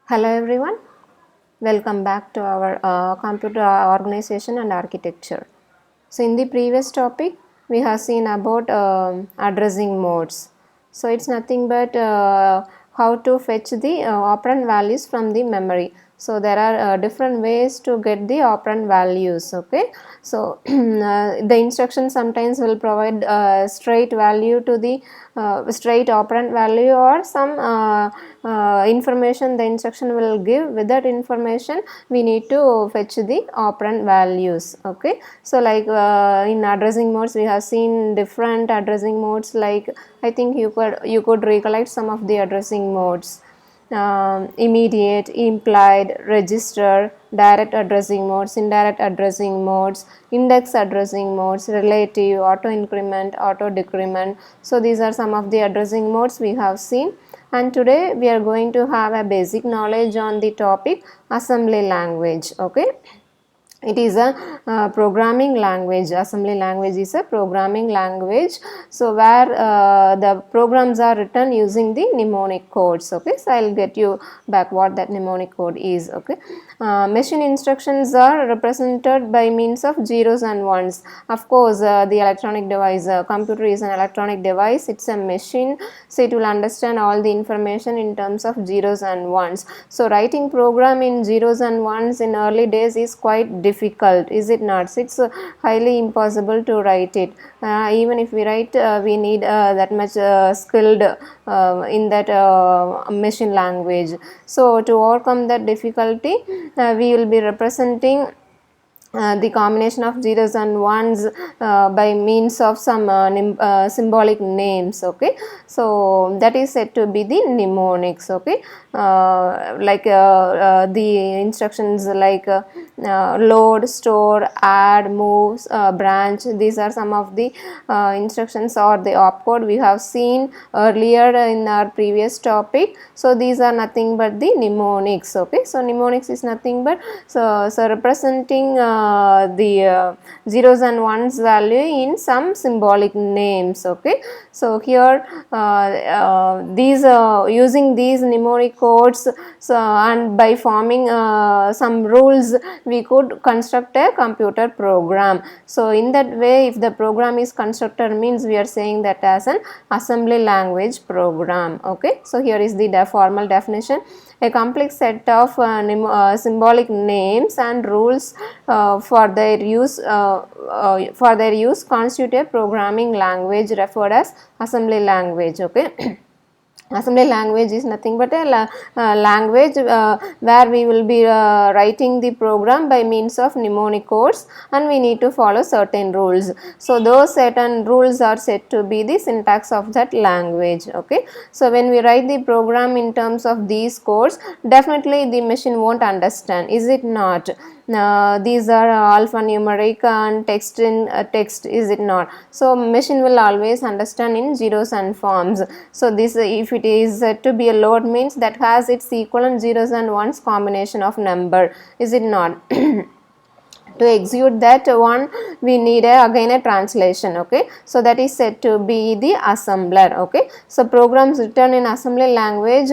Hello everyone, welcome back to our computer organization and architecture. So in the previous topic we have seen about addressing modes. So it's nothing but how to fetch the operand values from the memory. So there are different ways to get the operand values. Okay, so the instruction sometimes will provide straight value to the straight operand value, or some information the instruction will give. With that information we need to fetch the operand values. Okay, so like in addressing modes we have seen different addressing modes. Like I think you could recollect some of the addressing modes. Immediate, implied, register, direct addressing modes, indirect addressing modes, index addressing modes, relative, auto increment, auto decrement. So these are some of the addressing modes we have seen, and today we are going to have a basic knowledge on the topic assembly language. Okay, it is a programming language. Assembly language is a programming language, so where the programs are written using the mnemonic codes. Okay, so I'll get you back what that mnemonic code is. Okay, machine instructions are represented by means of zeros and ones. Of course, the electronic device, computer is an electronic device, it's a machine, so it will understand all the information in terms of zeros and ones. So writing program in zeros and ones in early days is quite difficult, is it not? So it's highly impossible to write it. Even if we write, we need that much skilled in that machine language. So to overcome that difficulty, we will be representing the combination of zeros and ones by means of some symbolic names. Okay, so that is said to be the mnemonics. Okay, the instructions like load, store, add, move, branch, these are some of the instructions or the opcode we have seen earlier in our previous topic. So these are nothing but the mnemonics. Okay, so mnemonics is nothing but so representing the zeros and ones value in some symbolic names. Okay, so here these using these mnemonic codes, so and by forming some rules we could construct a computer program. So in that way, if the program is constructed, means we are saying that as an assembly language program. Okay, so here is the formal definition: a complex set of symbolic names and rules for their use constitute a programming language referred as assembly language. Okay. Assembly language is nothing but a language where we will be writing the program by means of mnemonic codes, and we need to follow certain rules. So those certain rules are said to be the syntax of that language. Okay, so when we write the program in terms of these codes, definitely the machine won't understand, is it not? These are alphanumeric and text in text, is it not? So machine will always understand in zeros and forms. So this, if it is to be a load, means that has its equivalent zeros and ones combination of number, is it not? To execute that one we need again a translation. Okay, so that is said to be the assembler. Okay, so programs written in assembly language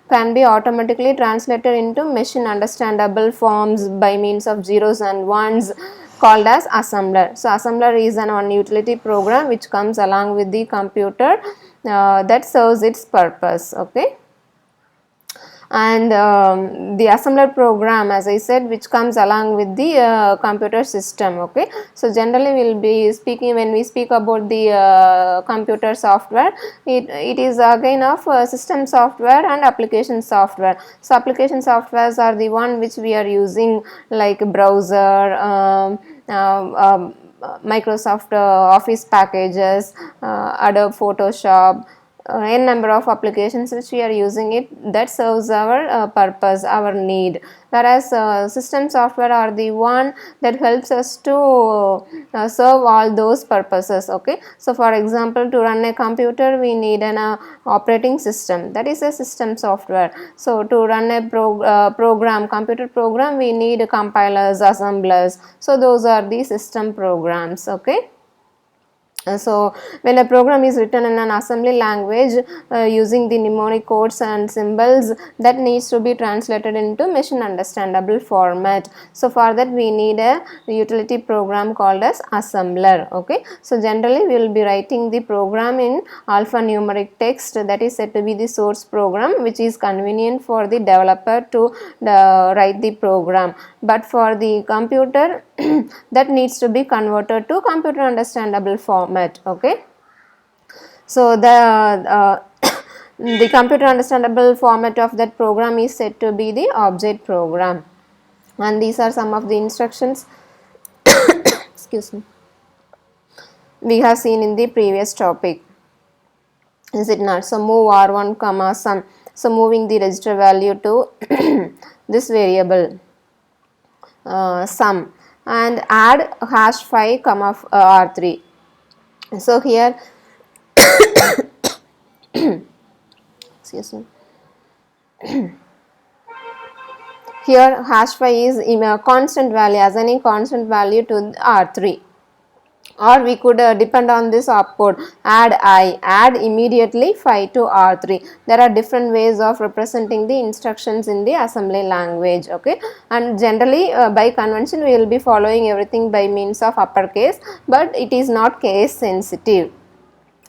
can be automatically translated into machine understandable forms by means of zeros and ones, called as assembler. So assembler is an one utility program which comes along with the computer that serves its purpose. Okay, and the assembler program, as I said, which comes along with the computer system. Okay, so generally we will be speaking, when we speak about the computer software, it is again of system software and application software. So application softwares are the one which we are using, like browser, Microsoft Office packages, Adobe Photoshop, n number of applications which we are using it, that serves our purpose, our need. Whereas system software are the one that helps us to serve all those purposes. Okay, so for example, to run a computer we need an operating system, that is a system software. So to run a program, computer program, we need compilers, assemblers, so those are the system programs. Okay, So when a program is written in an assembly language using the mnemonic codes and symbols, that needs to be translated into machine understandable format. So for that we need a utility program called as assembler. Okay, so generally we will be writing the program in alphanumeric text, that is said to be the source program, which is convenient for the developer to write the program. But for the computer that needs to be converted to computer understandable format. Okay, so the computer understandable format of that program is said to be the object program, and these are some of the instructions excuse me, we have seen in the previous topic, is it not? So move r1 comma sum, so moving the register value to this variable sum, and add hash 5 comma r3. So here excuse me, here hash 5 is in a constant value, assigning constant value to r3, or we could depend on this opcode, add immediately 5 to r3. There are different ways of representing the instructions in the assembly language. Okay, and generally by convention we will be following everything by means of uppercase, but it is not case sensitive.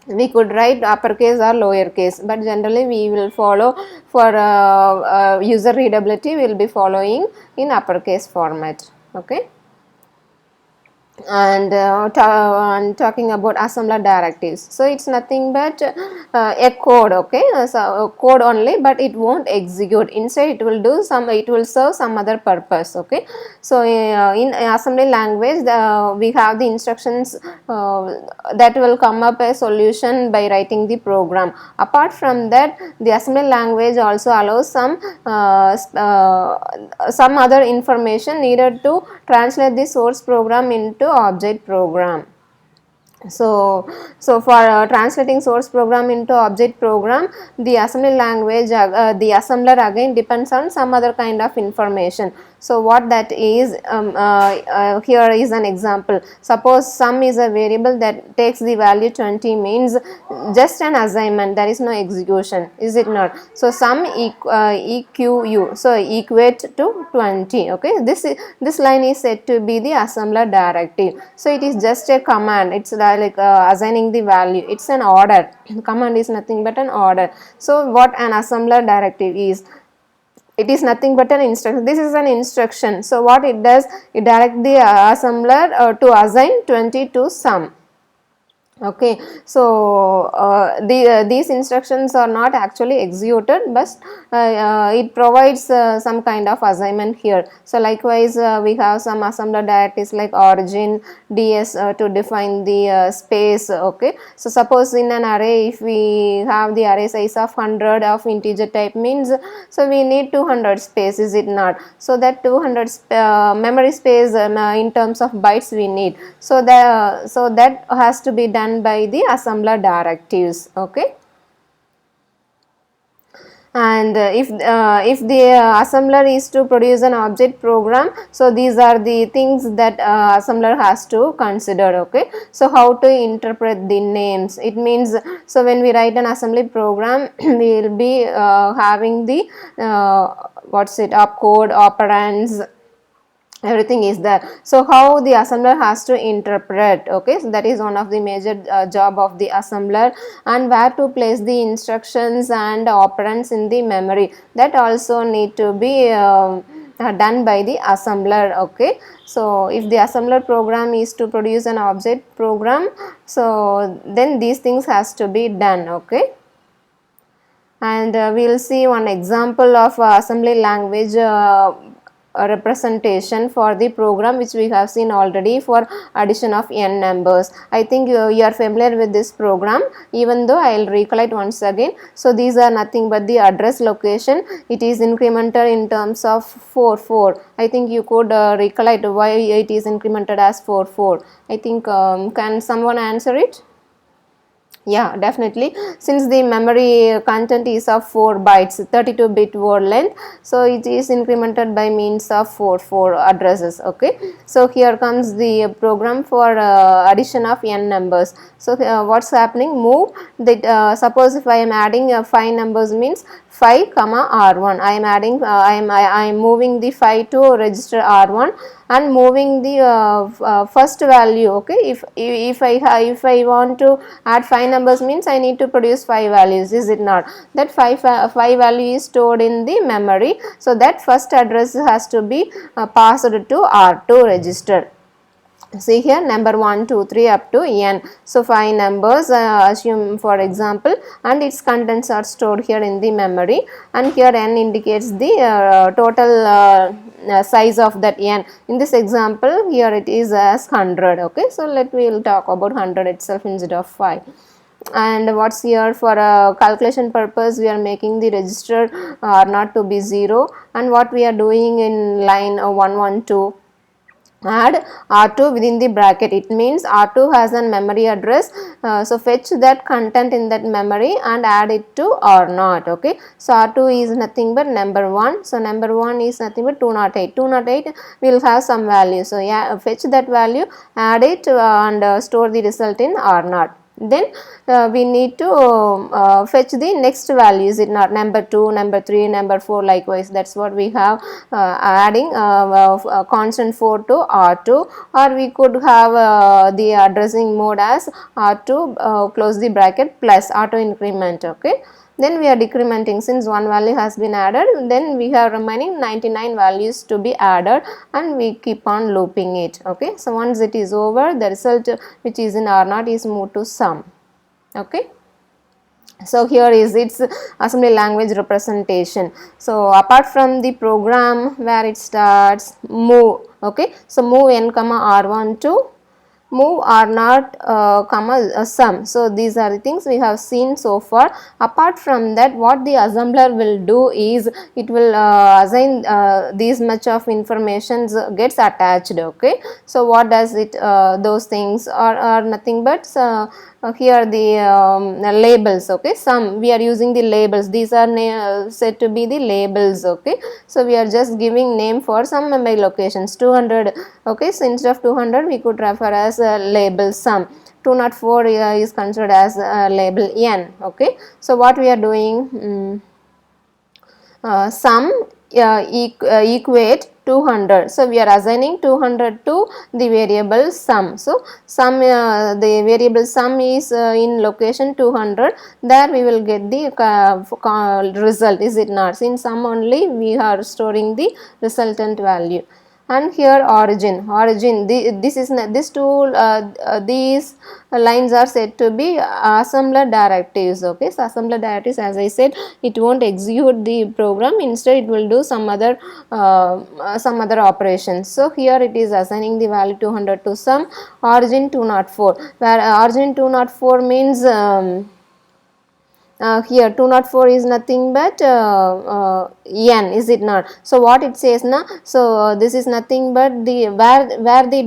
We could write uppercase or lowercase, but generally we will follow for user readability, we will be following in uppercase format. Okay, and talking about assembler directives, so it's nothing but a code. Okay, so a code only, but it won't execute, instead it will do some, it will serve some other purpose. Okay, so in assembly language we have the instructions that will come up a solution by writing the program. Apart from that, the assembly language also allows some other information needed to translate the source program into object program. So for translating source program into object program, the assembly language, the assembler again depends on some other kind of information. So what that is, here is an example. Suppose sum is a variable that takes the value 20, means just an assignment, there is no execution, is it not? So sum EQU, so equate to 20. Okay, this line is said to be the assembler directive. So it is just a command, it's like assigning the value, it's an order. Command is nothing but an order. So what an assembler directive is, it is nothing but an instruction. This is an instruction. So what it does, it directs the assembler to assign 20 to sum. Okay, so these instructions are not actually executed, but it provides some kind of assignment here. So likewise we have some assembler directives like origin, ds to define the space. Okay, so suppose in an array, if we have the array size of 100 of integer type, means so we need 200 space, is it not? So that 200 memory space in terms of bytes we need. So that has to be done by the assembler directives. Okay, and if the assembler is to produce an object program, so these are the things that assembler has to consider. Okay, so how to interpret the names, it means, so when we write an assembly program we will be having the what's it, opcode, operands, everything is there. So how the assembler has to interpret. Okay, so that is one of the major job of the assembler, and where to place the instructions and operands in the memory, that also need to be done by the assembler. Okay, so if the assembler program is to produce an object program, so then these things has to be done. Okay, and we will see one example of assembly language representation for the program, which we have seen already for addition of n numbers. I think you are familiar with this program, even though I will recollect once again. So these are nothing but the address location, it is incremented in terms of 4. I think you could recollect why it is incremented as 4. I think can someone answer it? Yeah, definitely. Since the memory content is of 4 bytes, 32-bit word length, so it is incremented by means of 4 addresses. Okay. So here comes the program for addition of n numbers. So what's happening? Move that. Suppose if I am adding 5 numbers means 5 comma r1. I am adding. I am moving the 5 to register r1 and moving the first value. Okay. If I want to add 5 numbers means I need to produce 5 values, is it not? That 5 value is stored in the memory, so that first address has to be passed to R2 register. See here, number 1, 2, 3 up to n. So 5 numbers assume for example, and its contents are stored here in the memory, and here n indicates the total size of that n. In this example here it is as 100. Okay, so we will talk about 100 itself instead of 5. And what's here, for a calculation purpose we are making the register R0 to be 0, and what we are doing in line 112, add R2 within the bracket. It means R2 has a memory address, so fetch that content in that memory and add it to R0. Okay, so R2 is nothing but number 1, so number 1 is nothing but 208. 208 will have some value, so yeah, fetch that value, add it and store the result in R0. Then we need to fetch the next value, is it not? Number 2, number 3, number 4, likewise. That's what we have, adding constant 4 to R2, or we could have the addressing mode as R2 close the bracket plus auto increment. Okay, then we are decrementing. Since one value has been added, then we have remaining 99 values to be added, and we keep on looping it. Okay, so once it is over, the result which is in R0 is moved to sum. Okay, so here is its assembly language representation. So apart from the program where it starts move, okay, so move n comma r1 to move R0 comma sum. So these are the things we have seen so far. Apart from that, what the assembler will do is it will assign these much of information gets attached. Okay, so what does it, those things are nothing but here the labels. Okay, some we are using the labels, these are said to be the labels. Okay, so we are just giving name for some memory locations. 200. Okay, so instead of 200 we could refer as label sum. 204 is considered as label n. Okay, so what we are doing, sum equate 200. So we are assigning 200 to the variable sum. So sum, the variable sum is in location 200. There we will get the result, is it not? In sum only we are storing the resultant value. And here origin, this two these lines are said to be assembler directives. Okay, so assembler directives, as I said, it won't execute the program, instead it will do some other operations. So here it is assigning the value 200 to sum, origin 204, where origin 204 means here 204 is nothing but n, is it not? So what it says now, so this is nothing but the where the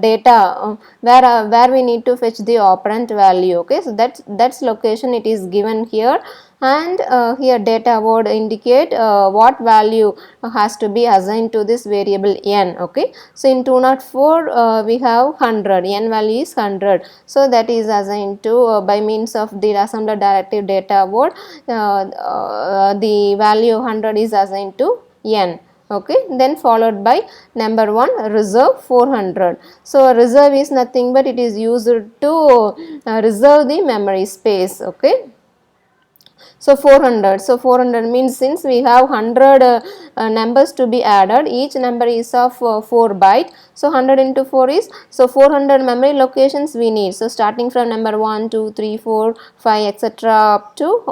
data where we need to fetch the operand value. Okay, so that's location it is given here, and here data word indicate what value has to be assigned to this variable n. Okay, so in 204 we have 100, n value is 100, so that is assigned to by means of the assembler directive data word, the value 100 is assigned to n. Okay, then followed by number 1 reserve 400. So reserve is nothing but it is used to reserve the memory space. Okay, so 400 means since we have 100 numbers to be added, each number is of 4 byte, so 100 into 4 is, so 400 memory locations we need. So starting from number 1, 2, 3, 4, 5 etc. up to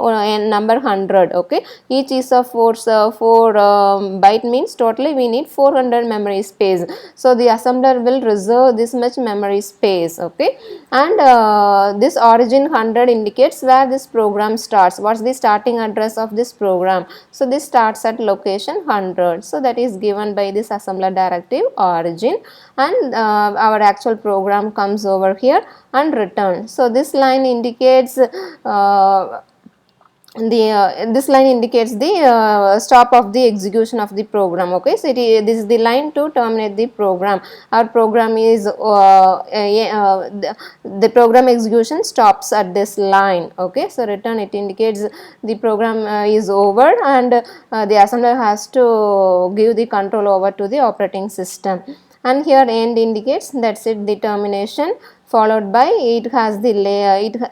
number 100. Okay, each is of 4 byte means totally we need 400 memory space. So the assembler will reserve this much memory space. Okay, and this origin 100 indicates where this program starts. What's the starting address of this program. So this starts at location 100. So that is given by this assembler directive origin, and our actual program comes over here and return. So this line indicates this line indicates the stop of the execution of the program. Okay, so this is the line to terminate the program. Our program is the program execution stops at this line. Okay, so return, it indicates the program is over, and the assembler has to give the control over to the operating system. And here end indicates that's it, the termination, followed by it has the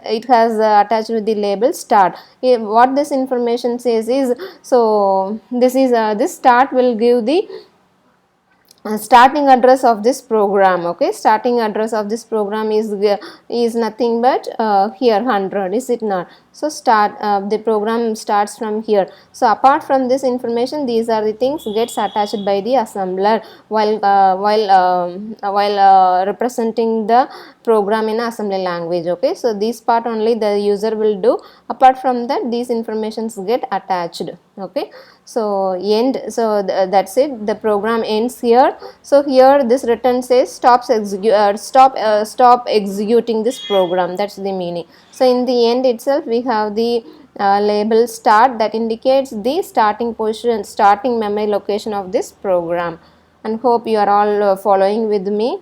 it has attached with the label start. What this information says is, so this is this start will give the starting address of this program. Okay, starting address of this program is nothing but here 100, is it not? So start the program starts from here. So apart from this information, these are the things gets attached by the assembler while representing the program in assembly language. Okay, so this part only the user will do. Apart from that, these informations get attached. Okay, so end, so that's it, the program ends here. So here this return says stop executing this program, that's the meaning. So in the end itself we have the label start, that indicates the starting position, starting memory location of this program. And hope you are all following with me.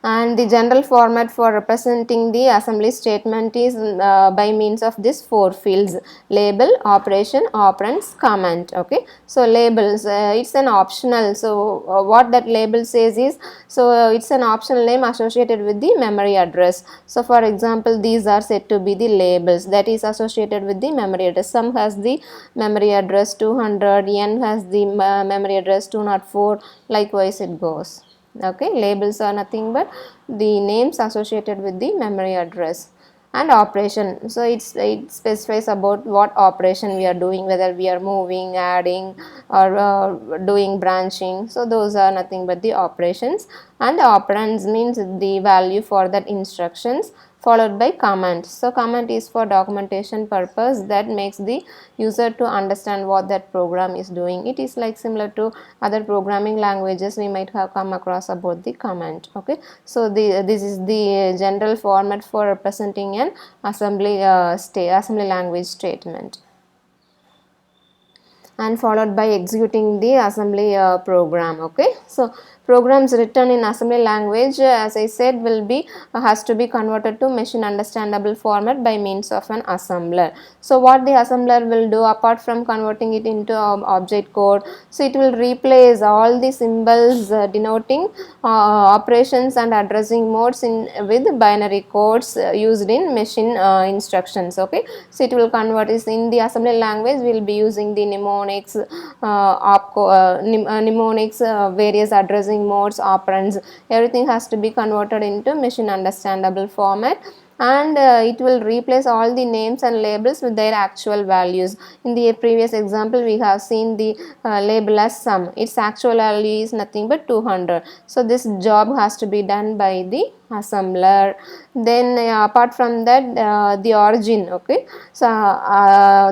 And the general format for representing the assembly statement is by means of this 4 fields: label, operation, operands, comment. Okay, so labels, it's an optional. So what that label says is, so it's an optional name associated with the memory address. So for example, these are said to be the labels that is associated with the memory address. Some has the memory address 200, n has the memory address 204, likewise it goes. Okay, labels are nothing but the names associated with the memory address. And operation, so it specifies about what operation we are doing, whether we are moving, adding, or doing branching. So those are nothing but the operations. And the operands means the value for that instructions, followed by comment. So comment is for documentation purpose, that makes the user to understand what that program is doing. It is like similar to other programming languages we might have come across about the comment. Okay, so this is the general format for representing an assembly language statement, and followed by executing the assembly program. Okay, so programs written in assembly language, as I said, will be has to be converted to machine understandable format by means of an assembler. So what the assembler will do, apart from converting it into object code, so it will replace all the symbols denoting operations and addressing modes in with binary codes used in machine instructions. Okay, so it will convert is in the assembly language. We will be using the mnemonics, mnemonics, various addressing modes, operands, everything has to be converted into machine understandable format, and it will replace all the names and labels with their actual values. In the previous example, we have seen the label as sum. Its actual value is nothing but 200. So this job has to be done by the assembler. Then apart from that, the origin. Okay, so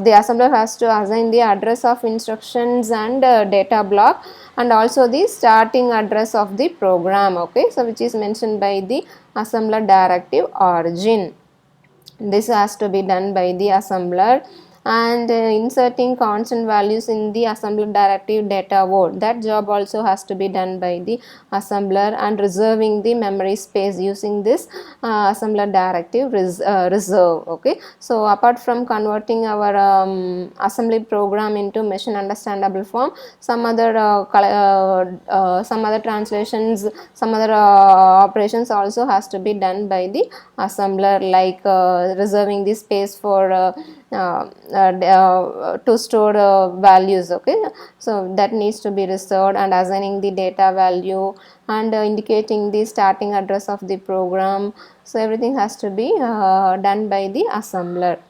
the assembler has to assign the address of instructions and data block, and also the starting address of the program. Okay, so which is mentioned by the assembler directive origin. This has to be done by the assembler. And inserting constant values in the assembler directive data word, that job also has to be done by the assembler. And reserving the memory space using this assembler directive reserve. Okay, so apart from converting our assembly program into machine understandable form, some other translations, some other operations also has to be done by the assembler, like reserving the space for to store values. Okay, so that needs to be reserved, and assigning the data value, and indicating the starting address of the program. So everything has to be done by the assembler.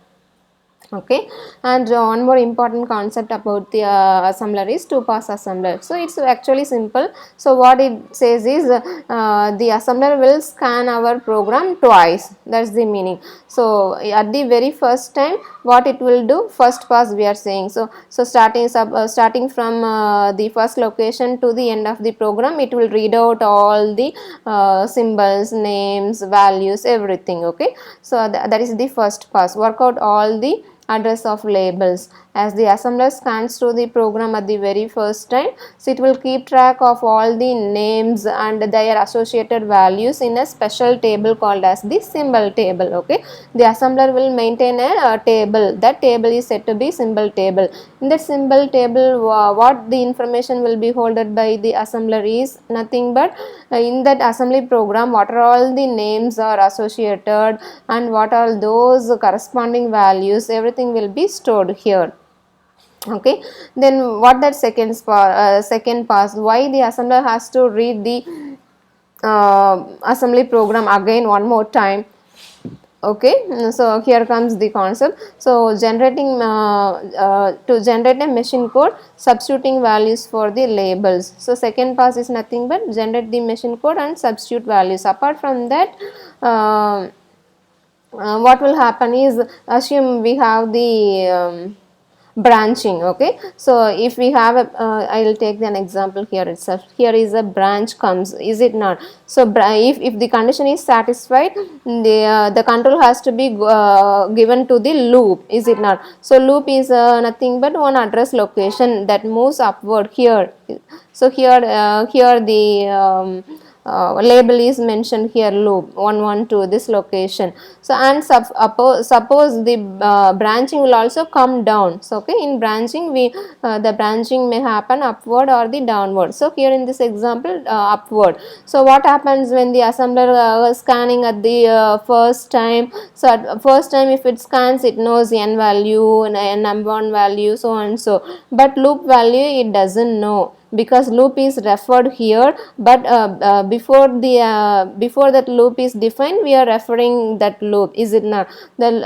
Okay, and one more important concept about the assembler is two pass assembler. So it's actually simple. So what it says is the assembler will scan our program twice, that's the meaning. So at the very first time what it will do, first pass we are saying. So starting from the first location to the end of the program, it will read out all the symbols, names, values, everything. Okay, so that is the first pass. Work out all the address of labels. As the assembler scans through the program at the very first time, so it will keep track of all the names and their associated values in a special table called as the symbol table. Okay, the assembler will maintain a table. That table is said to be symbol table. In that symbol table, what the information will be holded by the assembler is nothing but in that assembly program what are all the names are associated and what are those corresponding values, everything will be stored here. Okay, then what that second pass, why the assembler has to read the assembly program again one more time. Okay, so here comes the concept. So generating to generate a machine code, substituting values for the labels. So second pass is nothing but generate the machine code and substitute values. Apart from that, what will happen is, assume we have the branching. Okay, so if we have a I will take an example here itself. Here is a branch comes, is it not? So if the condition is satisfied, the control has to be given to the loop, is it not? So loop is nothing but one address location that moves upward here. So here the label is mentioned here, loop 112, this location. So and suppose the branching will also come down. So okay, in branching we the branching may happen upward or the downward. So here in this example upward. So what happens when the assembler scanning at the first time? So at first time if it scans, it knows n value, n1 value, so and so, but loop value it doesn't know, because loop is referred here, but before that loop is defined, we are referring that loop, is it not? The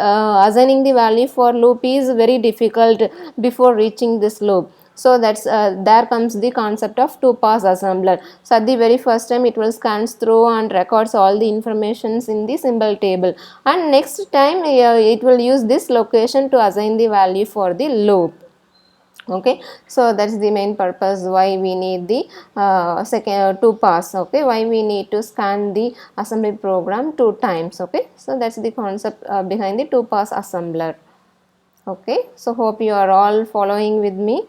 assigning the value for loop is very difficult before reaching this loop. So that's there comes the concept of two pass assembler. So at the very first time it will scans through and records all the informations in the symbol table, and next time it will use this location to assign the value for the loop. Okay, so that's the main purpose why we need the second two pass. Okay, why we need to scan the assembly program two times. Okay, so that's the concept behind the two pass assembler. Okay, so hope you are all following with me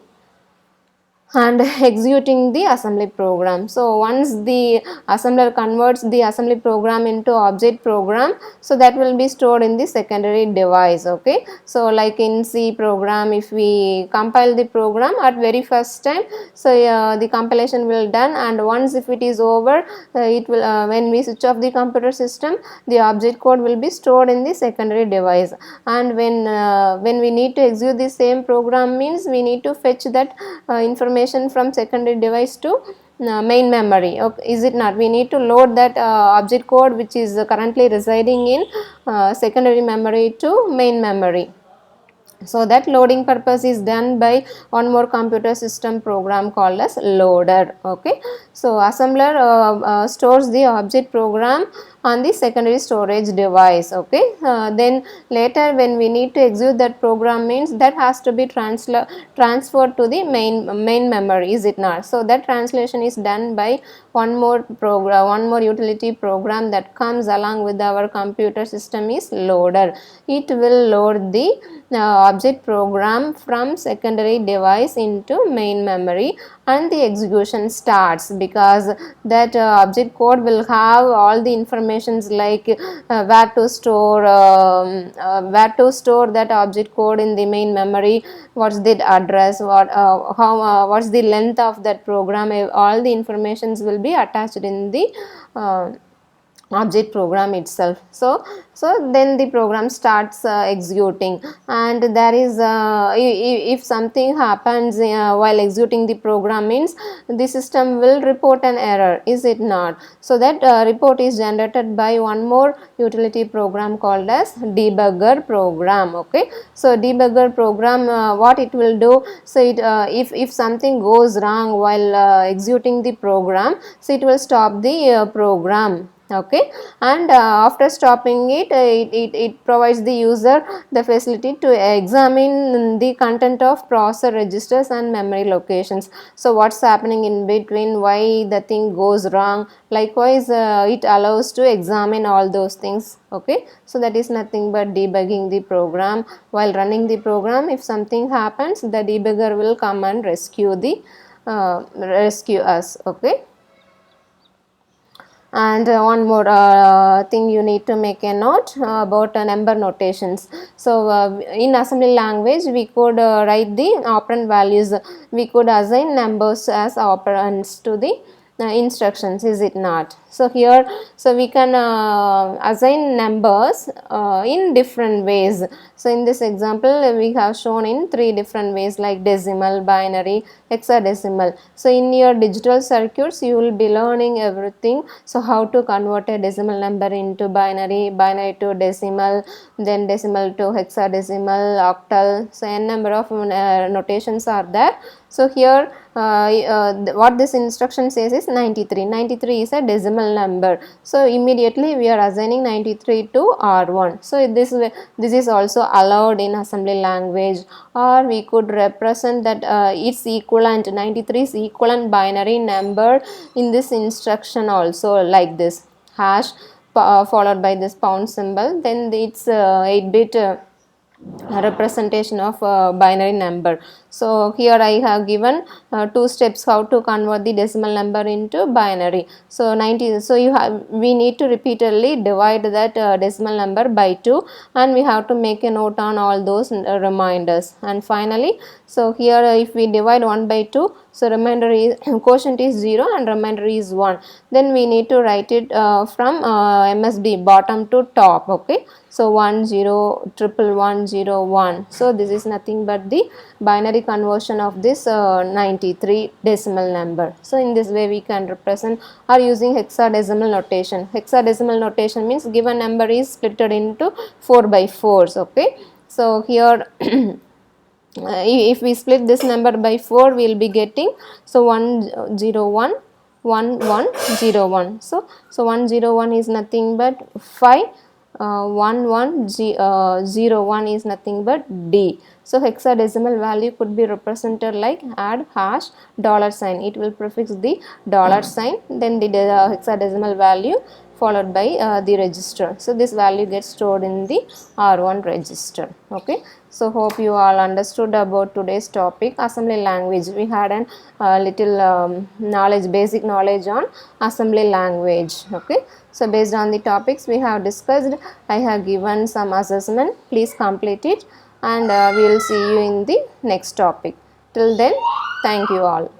and executing the assembly program. So once the assembler converts the assembly program into object program, so that will be stored in the secondary device. Okay, so like in C program, if we compile the program at very first time, so the compilation will done, and once if it is over, it will when we switch off the computer system, the object code will be stored in the secondary device. And when we need to execute the same program, means we need to fetch that information from secondary device to main memory. Okay, is it not? We need to load that object code which is currently residing in secondary memory to main memory. So that loading purpose is done by one more computer system program called as loader. Okay, so assembler stores the object program on the secondary storage device. Okay, then later when we need to execute that program, means that has to be transferred to the main memory, is it not? So that translation is done by one more utility program that comes along with our computer system, is loader. It will load the object program from secondary device into main memory, and the execution starts, because that object code will have all the informations like where to store that object code in the main memory, what's the address, what's the length of that program, all the informations will be attached in the object program itself. So then the program starts executing, and there is if something happens while executing the program, means the system will report an error, is it not? So that report is generated by one more utility program called as debugger program. Okay, so debugger program, what it will do, so it if something goes wrong while executing the program, so it will stop the program. Okay, and after stopping it, it provides the user the facility to examine the content of processor registers and memory locations. So what's happening in between, why the thing goes wrong, likewise it allows to examine all those things. Okay, so that is nothing but debugging the program. While running the program, if something happens, the debugger will come and rescue us. Okay, and one more thing you need to make a note about number notations. So in assembly language, we could write the operand values, we could assign numbers as operands to the instructions, is it not? So here, so we can assign numbers in different ways. So in this example, we have shown in 3 different ways, like decimal, binary, hexadecimal. So in your digital circuits, you will be learning everything. So how to convert a decimal number into binary, binary to decimal, then decimal to hexadecimal, octal. So n number of notations are there. So here what this instruction says is 93. 93 is a decimal number. So immediately we are assigning 93 to R1. So this is also allowed in assembly language, or we could represent that its equivalent 93 is equivalent binary number in this instruction also, like this hash followed by this pound symbol, then it's 8-bit representation of binary number. So here I have given 2 steps how to convert the decimal number into binary. So 90, so we need to repeatedly divide that decimal number by 2, and we have to make a note on all those reminders. And finally, so here if we divide 1 by 2, so remainder is quotient is 0 and remainder is 1, then we need to write it from MSB bottom to top. Okay, so 1 0 triple 1 0 1. So this is nothing but the binary conversion of this 93 decimal number. So in this way we can represent, or using hexadecimal notation. Hexadecimal notation means given number is split into 4 by 4s. Okay, so here if we split this number by 4, we will be getting, so 101 1101. So 101 is nothing but 5, 1101 is nothing but D. So hexadecimal value could be represented like add hash $sign. It will prefix the $sign, then the hexadecimal value followed by the register. So this value gets stored in the R1 register. Okay, so hope you all understood about today's topic, assembly language. We had a little basic knowledge on assembly language. Okay, so based on the topics we have discussed, I have given some assessment. Please complete it, and we will see you in the next topic. Till then, thank you all.